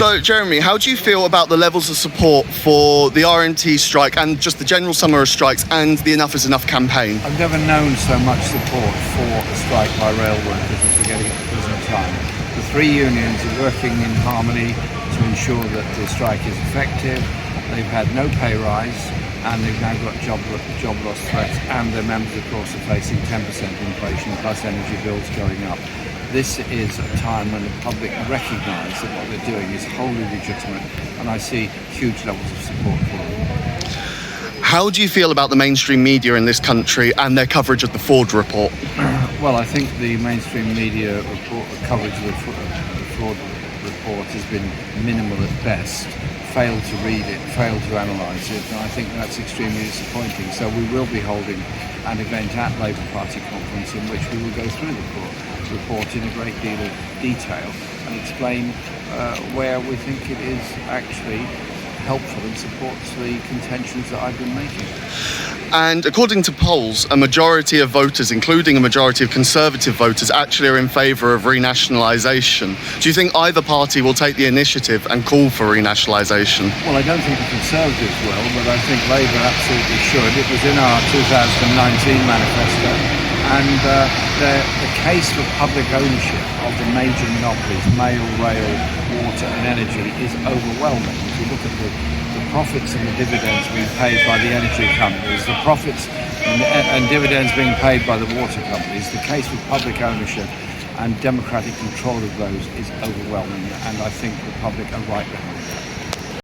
So, Jeremy, how do you feel about the levels of support for the RMT strike and just the general summer of strikes and the Enough is Enough campaign? I've never known so much support for a strike by rail workers as we're getting at the present time. The three unions are working in harmony to ensure that the strike is effective. They've had no pay rise and they've now got job loss threats, and their members, of course, are facing 10% inflation plus energy bills going up. This is a time when the public recognise that what they're doing is wholly legitimate, and I see huge levels of support for it. How do you feel about the mainstream media in this country and their coverage of the Forde Report? Well, I think the mainstream media coverage of the Forde Report has been minimal at best, failed to read it, failed to analyse it, and I think that's extremely disappointing. So we will be holding an event at Labour Party conference in which we will go through the report in a great deal of detail and explain where we think it is actually helpful and supports the contentions that I've been making. And according to polls, a majority of voters, including a majority of Conservative voters, actually are in favour of renationalisation. Do you think either party will take the initiative and call for renationalisation? Well, I don't think the Conservatives will, but I think Labour absolutely should. It was in our 2019 manifesto, and the case for public ownership of the major monopolies, mail, rail, water and energy, is overwhelming. If you look at the profits and the dividends being paid by the energy companies, the profits and dividends being paid by the water companies, the case for public ownership and democratic control of those is overwhelming, and I think the public are right behind that.